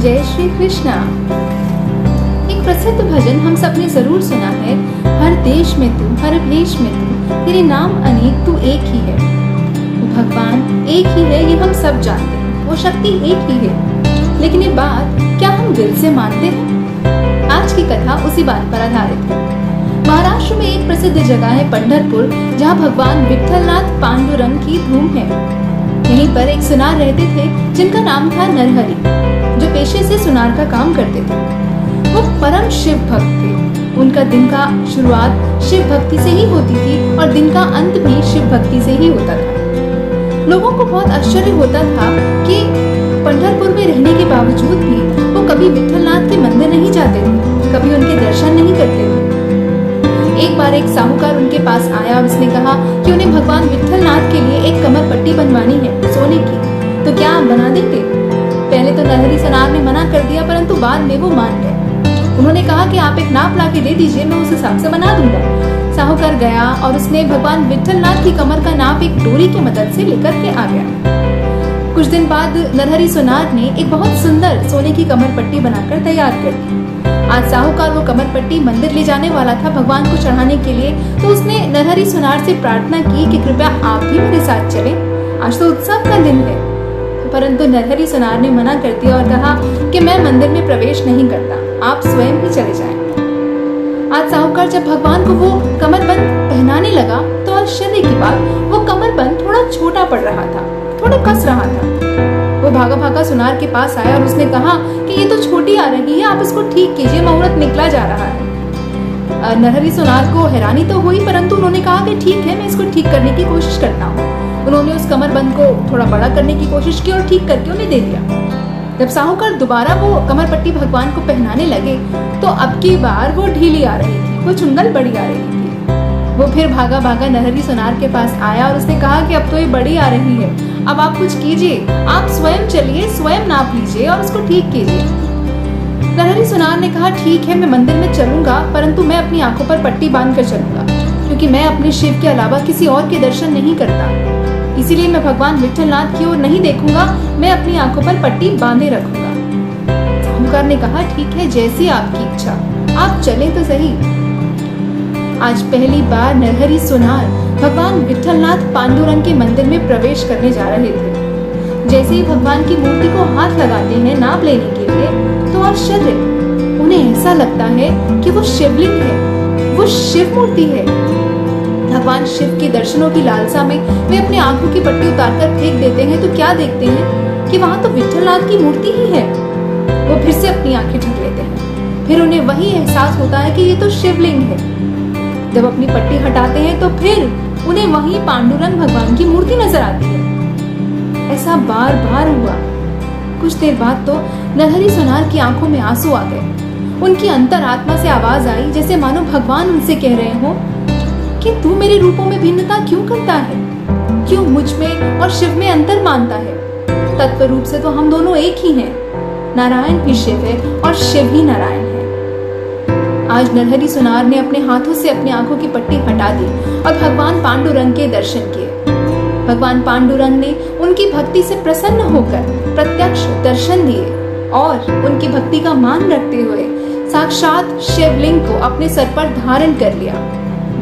जय श्री कृष्णा। एक प्रसिद्ध भजन हम सबने जरूर सुना है। हर देश में तू, हर भेष में तू, तेरे नाम अनेक, तू एक ही है। वो भगवान एक ही है, ये हम सब जानते हैं। वो शक्ति एक ही है, लेकिन ये बात क्या हम दिल से मानते हैं? आज की कथा उसी बात पर आधारित है। महाराष्ट्र में एक प्रसिद्ध जगह है पंढरपुर, जहाँ भगवान विठलनाथ पांडुरंग की धूम है। यहीं पर एक सुनार रहते थे जिनका नाम था नरहरि, जो पेशे से सुनार का काम करते थे। वो परम शिव भक्त थे। उनका दिन का शुरुआत शिव भक्ति से ही होती थी और दिन का अंत भी शिव भक्ति से ही होता था। लोगों को बहुत आश्चर्य होता था कि पंढरपुर में रहने के बावजूद भी वो कभी विठलनाथ के मंदिर नहीं जाते थे, कभी उनके दर्शन नहीं करते थे। एक बार एक साहूकार उनके पास आया और उसने कहा कि उन्हें भगवान विठलनाथ के लिए एक कमर पट्टी बनवानी है सोने की, तो क्या आप बना देंगे? पहले तो नरहरि सुनार ने मना कर दिया, परंतु बाद में वो मान गए। उन्होंने कहा कि आप एक नाप ला के दे दीजिए, मैं उस हिसाब से बना दूंगा। साहूकार गया और उसने भगवान विठलनाथ की कमर का नाप एक डोरी की मदद से लेकर के आ गया। कुछ दिन बाद नरहरि सुनार ने एक बहुत सुंदर सोने की कमर पट्टी बनाकर तैयार कर दी। आज साहूकार वो कमर पट्टी मंदिर ले जाने वाला था भगवान को चढ़ाने के लिए, तो उसने नरहरि सुनार से प्रार्थना की कि कृपया आप भी मेरे साथ चलें, आज तो उत्सव का दिन है। परंतु नरहरि सुनार ने मना कर दिया और कहा कि मैं मंदिर में प्रवेश नहीं करता, आप स्वयं ही चले जाएं। आज साहूकार जब भगवान को वो कमरबंद पहनाने लगा तो आश्चर्य की बात, वो कमरबंद थोड़ा छोटा पड़ रहा था, थोड़ा कस रहा था। वो भागा भागा सुनार के पास आया और उसने कहा कि ये तो छोटी आ रही है, आप इसको ठीक कीजिए, मुहूर्त निकला जा रहा है। नरहरि सुनार को हैरानी तो हुई, परंतु उन्होंने कहा कि ठीक है, मैं इसको ठीक करने की कोशिश करता हूँ। उन्होंने उस कमरबंद को थोड़ा बड़ा करने की कोशिश की और ठीक करके उन्हें दे दिया। जब साहूकार दोबारा वो कमर पट्टी भगवान को पहनाने लगे तो अब की बार वो ढीली आ रही थी, वो चुंगल बड़ी आ रही थी। वो फिर भागा भागा नरहरि सुनार के पास आया और उसने कहा कि अब तो ये बड़ी आ रही है, अब आप कुछ कीजिए, आप स्वयं चलिए, स्वयं नाप लीजिए और उसको ठीक कीजिए। नरहरि सुनार ने कहा ठीक है, मैं मंदिर में चलूंगा, परंतु मैं अपनी आंखों पर पट्टी बांध कर चलूंगा, क्योंकि मैं अपने शिव के अलावा किसी और के दर्शन नहीं करता, इसीलिए मैं भगवान विठलनाथ की ओर नहीं देखूंगा, मैं अपनी आंखों पर पट्टी बांधे रखूंगा। साहूकार ने कहा ठीक है, जैसी आपकी इच्छा, आप चले तो सही। आज पहली बार नरहरि सुनार भगवान विठलनाथ पांडुरंग के मंदिर में प्रवेश करने जा रहे थे। जैसे ही भगवान की मूर्ति को हाथ लगाते हैं नाप लेने के लिए, तो आश्चर्य, उन्हें ऐसा लगता है कि वो शिवलिंग है, वो शिव मूर्ति है। भगवान शिव के दर्शनों की लालसा में वे अपनी आंखों की पट्टी उतारकर फेंक देते हैं, तो क्या देखते हैं कि वहां तो विठलनाथ की मूर्ति ही है। वो फिर से अपनी आंखें ढक लेते हैं, फिर उन्हें वही एहसास होता है कि ये तो शिवलिंग है। जब अपनी पट्टी हटाते हैं तो फिर उन्हें वही पांडुरंग भगवान की मूर्ति नजर आती है। ऐसा बार बार हुआ। कुछ देर बाद तो नरहरि सुनार की आंखों में आंसू आ गए। उनकी अंतरात्मा से आवाज आई, जैसे मानो भगवान उनसे कह रहे हो कि तू मेरे रूपों में भिन्नता क्यों करता है, क्यों मुझ में और शिव में अंतर मानता है? तत्व रूप से तो हम दोनों एक ही हैं। नारायण भी शिव है और शिव ही नारायण है। आज नरहरि सुनार ने अपने हाथों से अपनी आंखों की पट्टी हटा दी और भगवान पांडुरंग के दर्शन किए। भगवान पांडुरंग ने उनकी भक्ति से प्रसन्न होकर प्रत्यक्ष दर्शन दिए और उनकी भक्ति का मान रखते हुए साक्षात शिवलिंग को अपने सर पर धारण कर लिया।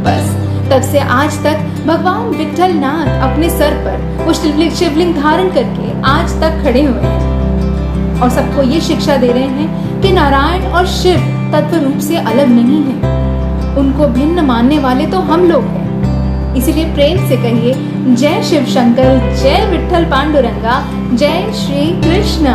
बस तब से आज तक भगवान विठलनाथ अपने सर पर वो शिवलिंग धारण करके आज तक खड़े हुए हैं और सबको ये शिक्षा दे रहे हैं कि नारायण और शिव तत्व रूप से अलग नहीं है। उनको भिन्न मानने वाले तो हम लोग हैं। इसीलिए प्रेम से कहिए, जय शिव शंकर, जय विठल पांडुरंगा, जय श्री कृष्णा।